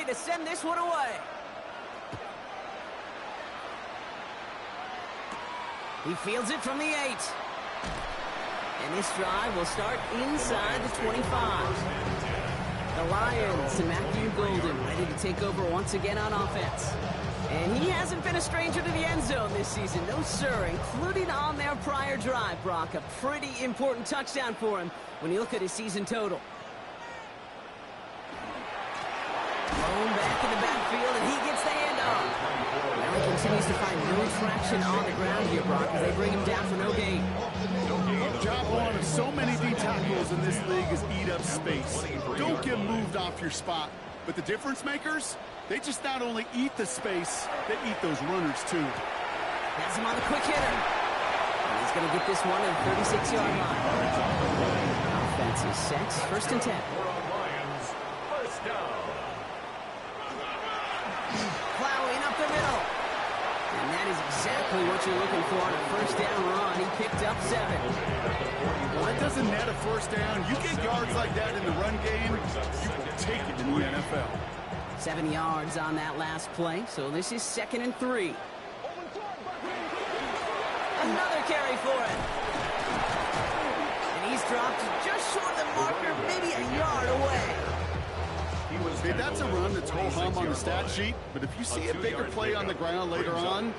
to send this one away. He fields it from the 8. And this drive will start inside the 25. The Lions and Matthew Golden ready to take over once again on offense. And he hasn't been a stranger to the end zone this season. No, sir, including on their prior drive, Brock. A pretty important touchdown for him when you look at his season total. Thrown back in the backfield, and he gets the handoff. Now he continues to find no traction on the ground here, Brock, as they bring him down for no gain. Job one of so many D tackles in this league is eat up space. Don't get moved off your spot. But the difference makers, they just not only eat the space, they eat those runners too. Has him on the quick hitter. And he's going to get this one at the 36-yard line. Offense is set. First and 10. Plowing up the middle. And that is exactly what you're looking for on a first down run. He picked up 7. Well, it doesn't net a first down. You get yards like that in the run game, you will take it in the NFL. 7 yards on that last play, so this is 2nd and 3. Another carry for it. And he's dropped just short of the marker, maybe a yard away. Hey, that's a run that's ho-hum on the stat sheet, but if you see a bigger play on the ground later on,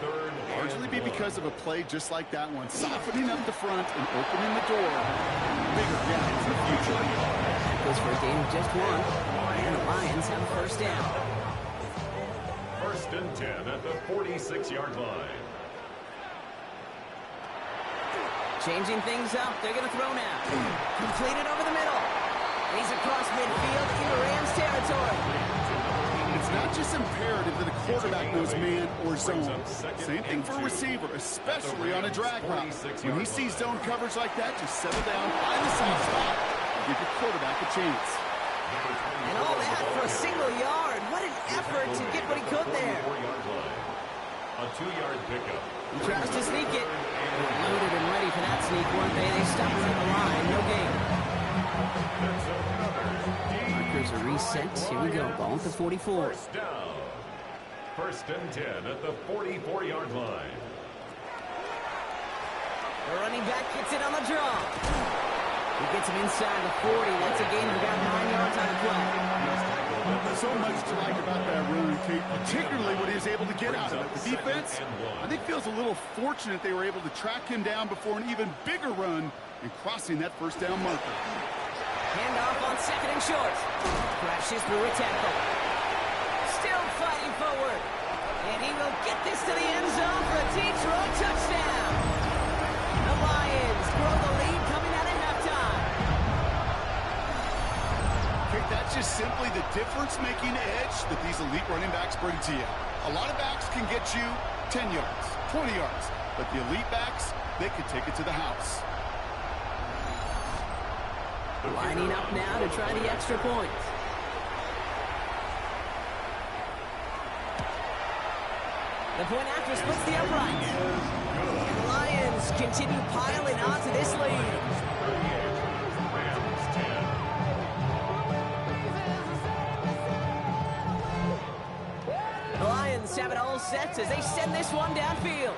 largely be because of a play just like that one, softening up the front and opening the door. Bigger gaps in the future. That goes for a gain of just 1, and the Lions have a first down. 1st and 10 at the 46-yard line. Changing things up, they're going to throw now. Completed over the middle. And he's across midfield into Rams territory. It's not just imperative that a quarterback knows man or zone. Same thing for a receiver, especially on a drag route. When he sees zone coverage like that, just settle down, find the soft spot, and give your quarterback a chance. And all that for a single yard. What an effort to get what he could there. A 2-yard pickup. He tries to sneak it. Loaded and ready for that sneak, weren't they? They stopped him at the line. No gain. Markers are reset. Here we go. Ball at the 44. First down. 1st and 10 at the 44-yard line. The running back gets it on the draw. He gets him inside the 40. That's a gain of about 9 yards on the play. So much to like about that run, Kate, particularly what he was able to get out of it. The defense, I think, feels a little fortunate they were able to track him down before an even bigger run and crossing that first down marker. Handoff on 2nd and short. Crashes through a tackle. Still fighting forward. And he will get this to the end zone for a Detroit touchdown. The Lions grow the lead coming out of halftime. Kate, that's just simply the difference-making edge that these elite running backs bring to you. A lot of backs can get you 10 yards, 20 yards, but the elite backs, they can take it to the house. Lining up now to try the extra point. The point after splits the uprights. And the Lions continue piling onto this lead. The Lions have it all set as they send this one downfield.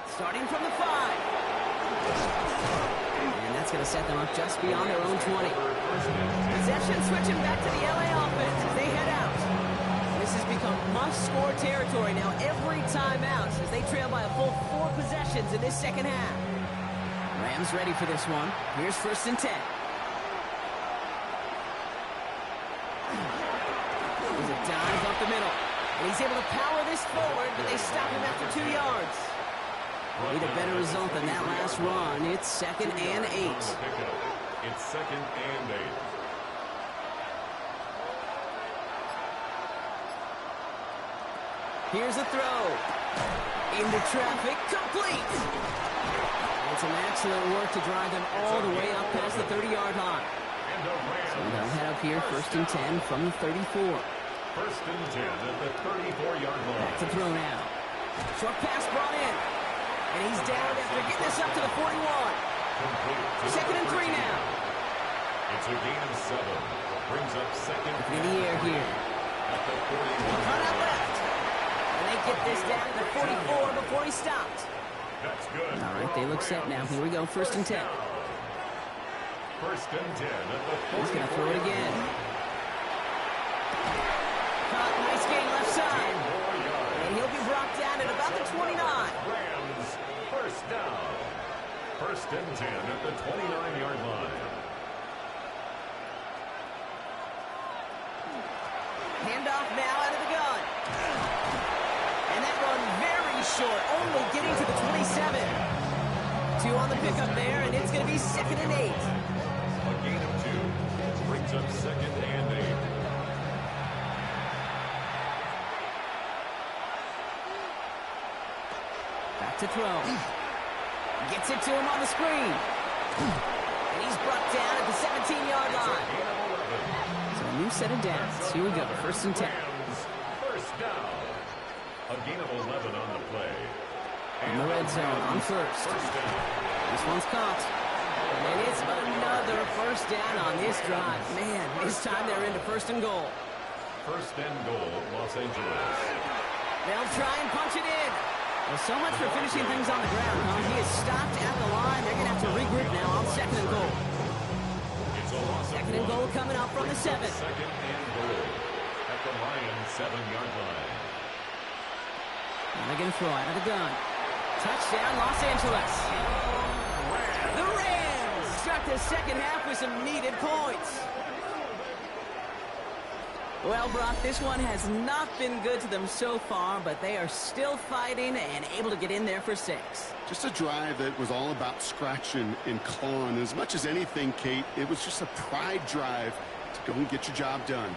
Starting from the 5. And that's going to set them up just beyond their own 20. Possession switching back to the LA offense as they head out. This has become must-score territory now every time out as they trail by a full 4 possessions in this second half. Rams ready for this one. Here's 1st and 10. There's a dive up the middle. And he's able to power this forward, but they stop him after 2 yards. Need a better result than that last run. It's 2nd and 8. It's 2nd and 8. Here's a throw. Into traffic, complete. And some excellent work to drive them all the way up past the 30-yard line. So they'll head up here, 1st and 10 from the 34. 1st and 10 at the 34-yard line. Back to throw now. Short pass brought in. And he's down after getting this up to the 41. 2nd and 3 now. It's a gain of 7. Brings up second. In the air here. At the 41. Cut out left. And they get this down to the 44 before he stopped. That's good. All right, they look set now. Here we go, 1st and 10. First and 10 at the 44. He's going to throw it again. Caught, nice gain left side. And he'll be brought down at about the 29. Rams, first down. First and 10 at the 29-yard line. Handoff now out of the gun. And that run very short, only getting to the 27. 2 on the pickup there, and it's going to be 2nd and 8. A gain of 2. Brings up 2nd and 8. Back to throw. Gets it to him on the screen. And he's brought down at the 17-yard line. So a new set of downs. Here we go, 1st and 10. Rams, first down. A gain of 11 on the play. In the red zone on first. First down. This one's caught. And it's another 1st down on this drive. Man, this time they're into 1st and goal. First and goal, Los Angeles. They'll try and punch it in. Well, so much for finishing things on the ground, huh? He is stopped at the line. They're going to have to regroup now on 2nd and goal. It's a loss of 2nd and goal coming up from the 7. Second and goal at the Lions' 7-yard line. Now they're going to throw out of the gun. Touchdown, Los Angeles. The Rams start the 2nd half with some needed points. Well, Brock, this one has not been good to them so far, but they are still fighting and able to get in there for 6. Just a drive that was all about scratching and clawing. As much as anything, Kate, it was just a pride drive to go and get your job done.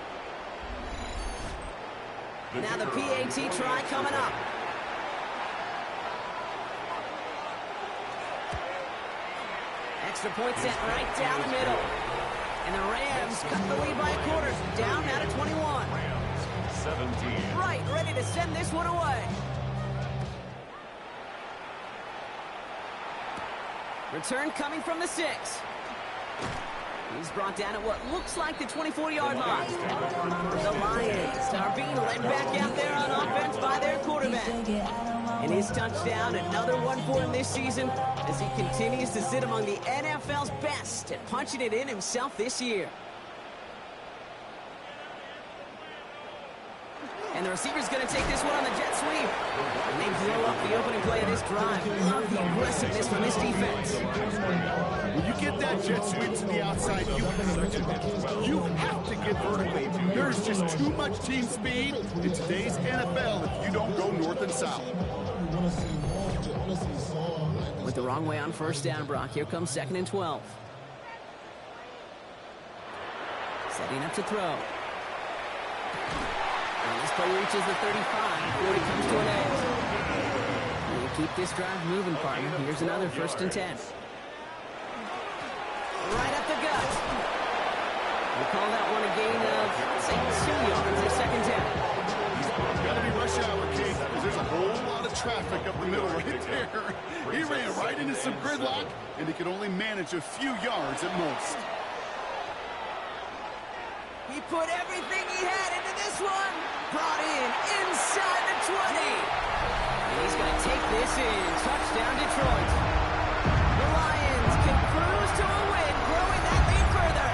Now the PAT try coming up. Extra point sent right down the middle. And the Rams cut the lead by a quarter. Down now to 21. Rams, 17. Right, ready to send this one away. Return coming from the 6. He's brought down at what looks like the 24-yard line. The Lions are being led back out there on offense by their quarterback. And his touchdown, another one for him this season, as he continues to sit among the NFL's best at punching it in himself this year. And the receiver's going to take this one on the jet sweep. And they blow up the opening play of this drive. Love the aggressiveness from this defense. When you get that jet sweep to the outside, you have to get vertical. There's just too much team speed in today's NFL if you don't go north and south. With the wrong way on 1st down, Brock. Here comes 2nd and 12. Setting up to throw. And this play reaches the 35 before it comes to an end. You keep this drive moving, partner. Here's another 1st and 10. Right up the gut. We'll call that one a gain of, let's say, 2 yards or 2nd down. Gotta be rush hour, Kate, because there's a whole lot of traffic up the middle right there. He ran right into some gridlock, and he could only manage a few yards at most. He put everything he had into this one. Brought in inside the 20. And he's going to take this in. Touchdown, Detroit. The Lions can cruise to a win, growing that lead further.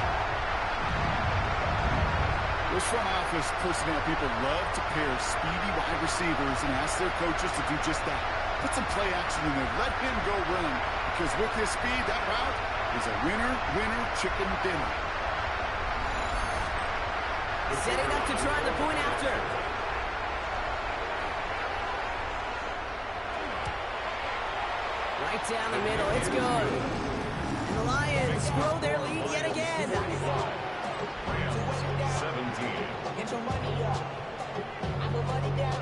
Those front office personnel people love to pair speedy wide receivers and ask their coaches to do just that. Put some play action in there. Let him go run. Because with his speed, that route is a winner, chicken dinner. Setting up to try the point after. Right down the middle. It's good. And the Lions grow their lead yet again. 17. Get your money up. I put money down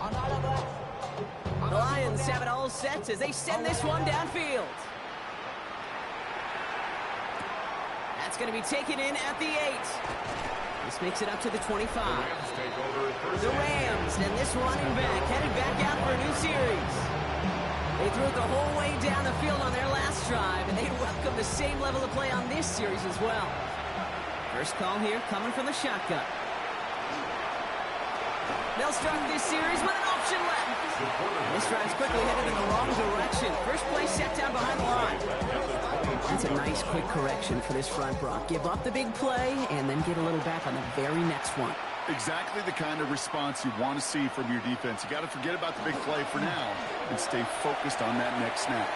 on all of us. The Lions have it all set as they send this one downfield. That's going to be taken in at the 8. This makes it up to the 25. The Rams and this running back headed back out for a new series. They threw it the whole way down the field on their last drive, and they welcome the same level of play on this series as well. First call here coming from the shotgun. They'll start this series with an option left. This drive's quickly headed in the wrong direction. First play set down behind the line. That's a nice quick correction for this front, Brock. Give up the big play and then get a little back on the very next one. Exactly the kind of response you want to see from your defense. You got to forget about the big play for now and stay focused on that next snap.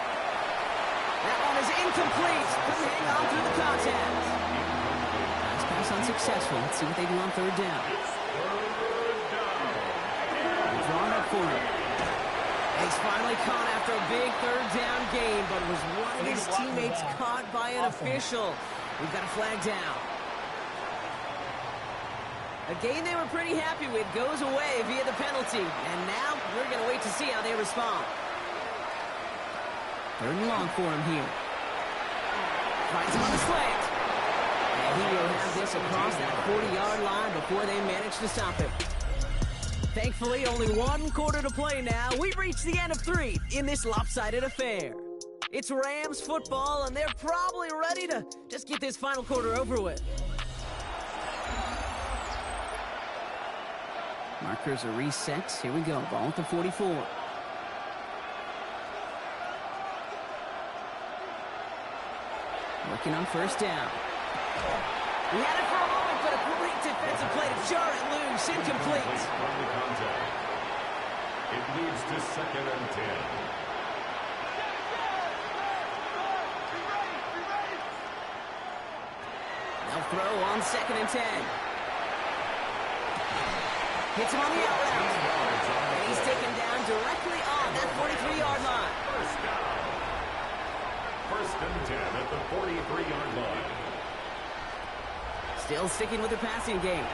That one is incomplete. Couldn't hang on through the contact. Last pass unsuccessful. Let's see what they do on third down. Drawn up for him. He's finally caught after a big third down game, but was one of his teammates caught by an official. We've got a flag down. A game they were pretty happy with goes away via the penalty, and now we're going to wait to see how they respond. Third and long for him here. Finds him on the slant. And he will have this across that 40-yard line before they manage to stop him. Thankfully, only one quarter to play now. We've reached the end of 3 in this lopsided affair. It's Rams football, and they're probably ready to just get this final quarter over with. Markers are reset. Here we go. Ball at the 44. Working on first down. He had it for a moment, but a great defensive play to jar it loose. Incomplete. It leads to 2nd and 10. They'll throw on 2nd and 10. Hits him on the out route. And he's taken down directly on that 43-yard line. First down. 1st and 10 at the 43-yard line. Still sticking with the passing game.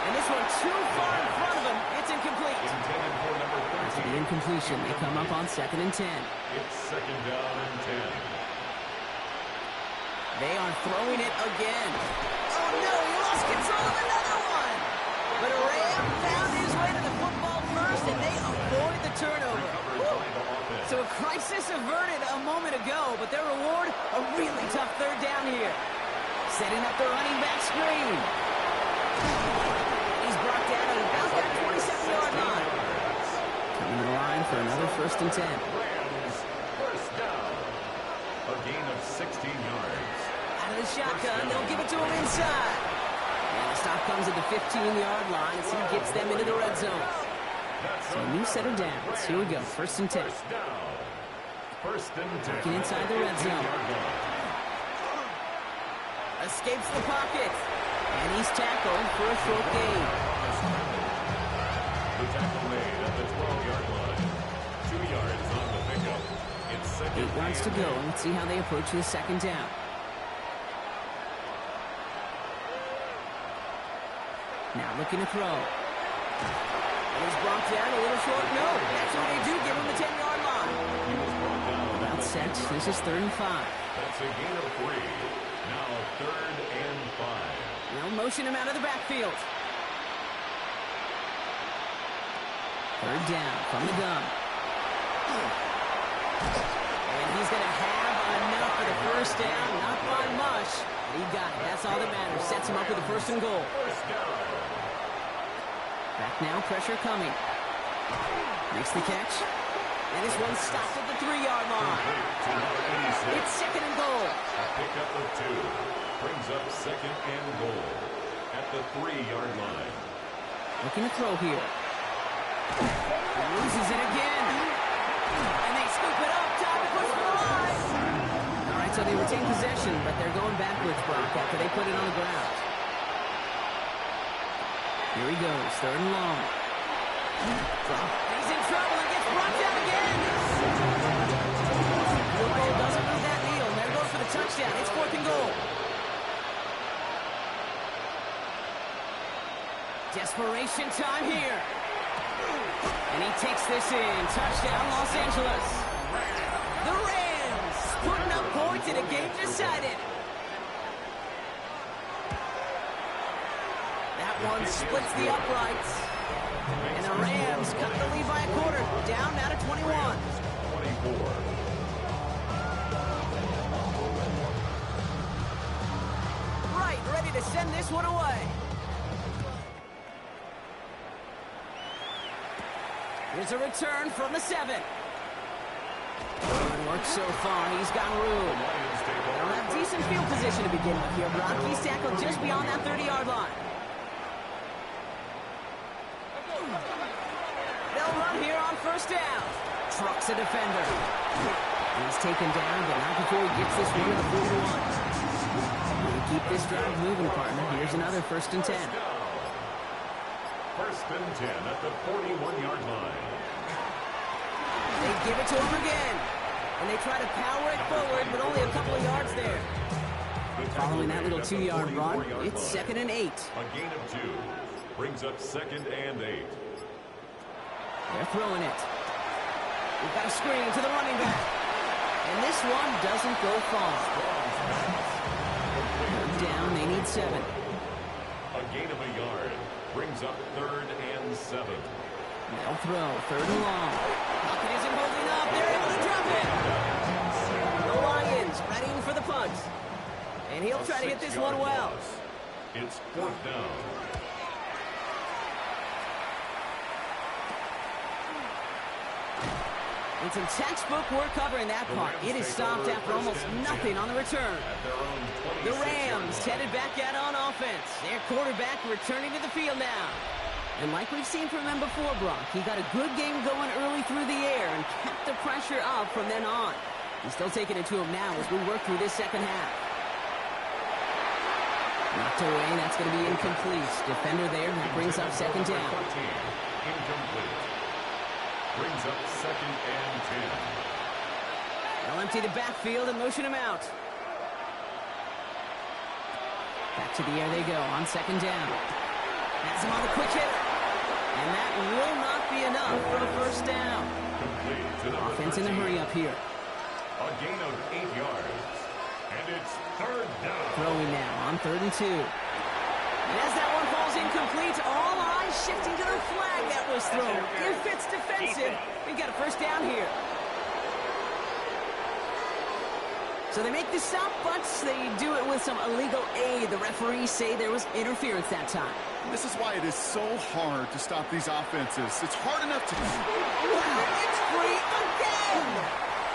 And this one too far in front of him. It's incomplete. Intended for number 13. After the incompletion, they come up on 2nd and 10. It's 2nd down and 10. They are throwing it again. Oh no, he lost control of another one. But Ram found his way to the football first, and they avoid the turnover. So a crisis averted a moment ago, but their reward, a really tough third down here. Setting up the running back screen. He's brought down at about that 27-yard line. Coming to the line for another 1st and 10. Rams, first down. A gain of 16 yards. Out of the shotgun, they'll give it to him inside. And the stop comes at the 15-yard line as he gets them into the red zone. So a new set of downs. Here we go, 1st and 10. First down. 1st and 10. Looking inside the red zone. Escapes the pocket. And he's tackled for a short gain. The tackle made at the 12-yard line. 2 yards on the pickup. It's 2nd 8 yards to go, and let's see how they approach the 2nd down. Now looking to throw. He's brought down a little short. No, that's what they do. Give him the 10-yard line. He was brought down. About set. This is 3rd and 5. That's a gain of 3. Now 3rd and 5. Now motion him out of the backfield. 3rd down from the gun. And he's going to have enough for the first down. Not by much. He got it. That's all that matters. Sets him up with a 1st and goal. First down. Back now, pressure coming. Makes the catch. And this one stopped at the 3-yard line. It's 2nd and goal. A pickup of 2. Brings up 2nd and goal at the 3-yard line. Looking to throw here. Loses it again. And they scoop it up. Time to push for the line. All right, so they retain possession, but they're going backwards, Brock, after they put it on the ground. Here he goes, 3rd and long. He's in trouble and gets brought down again. Field goal doesn't move that needle. They're going for the touchdown. It's 4th and goal. Desperation time here. And he takes this in. Touchdown, Los Angeles. The Rams putting up points in a game decided. That one splits the uprights. And the Rams cut the lead by a quarter. Down now to 21. 24. to send this one away. Here's a return from the 7. Good work so far. He's got room. They'll have decent field position to begin with here, Brock. He's tackled just beyond that 30-yard line. They'll run here on first down. Trucks a defender. He's taken down, but not before he gets this one to the 41. Keep this drive moving, partner. Here's another 1st and 10. 1st and 10 at the 41-yard line. They give it to him again. And they try to power it forward, but only a couple of yards there. Following that little 2-yard run, it's 2nd and 8. A gain of 2 brings up 2nd and 8. They're throwing it. We've got a screen to the running back. And this one doesn't go far. Down, they need 7. A gain of a yard brings up 3rd and 7. They'll throw 3rd and long. Pocket isn't holding up. They're able to drop it. The Lions readying for the punt. And he'll try to hit this one well. It's 4th down. And some textbook work covering that part. It is stopped after almost nothing on the return. The Rams headed back out on offense. Their quarterback returning to the field now. And like we've seen from him before, Brock, he got a good game going early through the air and kept the pressure up from then on. He's still taking it to him now as we work through this second half. Knocked away, that's going to be incomplete. Defender there, that brings up 2nd down. Incomplete. Brings up 2nd and 10. They'll empty the backfield and motion him out. Back to the air they go on 2nd down. Has him on the quick hitter. And that will not be enough for a 1st down. Offense in the hurry up here. A gain of 8 yards. And it's 3rd down. Throwing now on 3rd and 2. And as that one falls incomplete, all eyes shifting to the flag that was thrown. If it's defensive, we got a 1st down here. So they make the stop, but they do it with some illegal aid. The referees say there was interference that time. This is why it is so hard to stop these offenses. It's hard enough to... It's free again!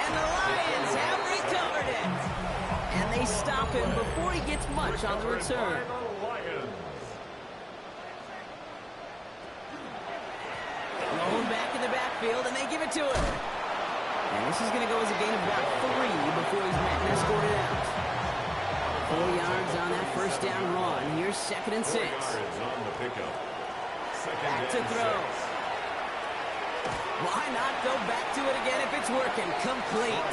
And the Lions have recovered it. And they stop him before he gets much on the return. Rolling back in the backfield, and they give it to him. And this is going to go as a gain of about 3 before he's met and escorted out. 4 yards on that 1st down run. Here's 2nd and 6. Back to throw. Why not go back to it again if it's working? Complete.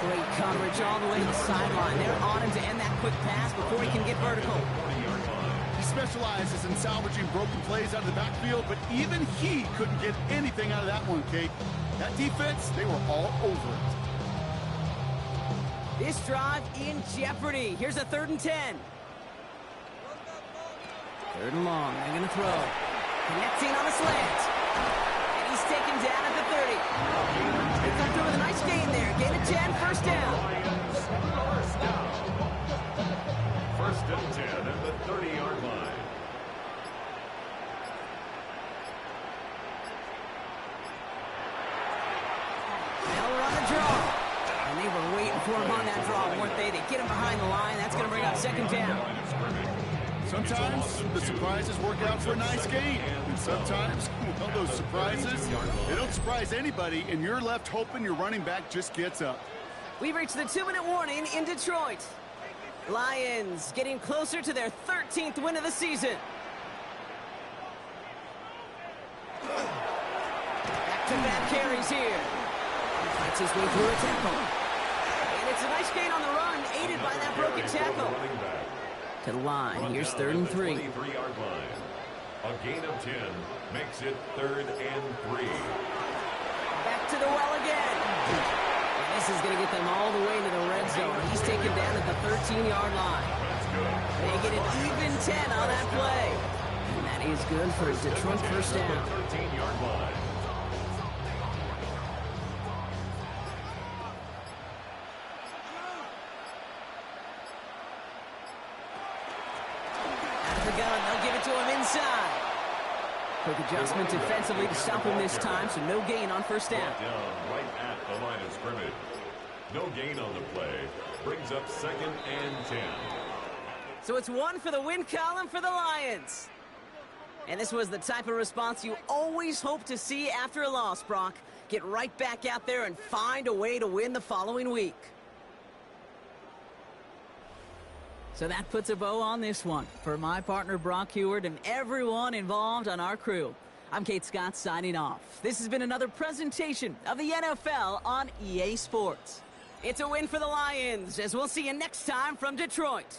Great coverage all the way to the sideline. They're on him to end that quick pass before he can get vertical. He specializes in salvaging broken plays out of the backfield, but even he couldn't get anything out of that one, Kate. That defense, they were all over it. This drive in jeopardy. Here's a 3rd and 10. 3rd and long. They're going to throw. Connecting on the slant. And he's taken down at the 30. They come through with a nice gain there. Gain of 10, 1st down. 1st and 10 at the 30-yard line. They'll run a draw. And they were waiting for him on that draw, weren't they? They get him behind the line. That's going to bring up 2nd down. Sometimes the surprises work out for a nice game. And sometimes, well, those surprises, they don't surprise anybody, and you're left hoping your running back just gets up. We've reached the 2-minute warning in Detroit. Lions getting closer to their 13th win of the season. Back-to-back carries here. Fights his way through a tackle. And it's a nice gain on the run, aided by that broken tackle. To the line, here's 3rd and 3. 23-yard line. A gain of 10 makes it 3rd and 3. Back to the well again. And this is going to get them all the way into the red zone. He's taken down at the 13-yard line. They get an even 10 on that play. And that is good for a Detroit 1st down. 13-yard line. the gun. They'll give it to him inside. Quick adjustment defensively to stop him this time, so no gain on first down. Down right at the line of scrimmage. No gain on the play. Brings up 2nd and 10. So it's one for the win column for the Lions. And this was the type of response you always hope to see after a loss, Brock. Get right back out there and find a way to win the following week. So that puts a bow on this one. For my partner Brock Huard and everyone involved on our crew, I'm Kate Scott signing off. This has been another presentation of the NFL on EA Sports. It's a win for the Lions, as we'll see you next time from Detroit.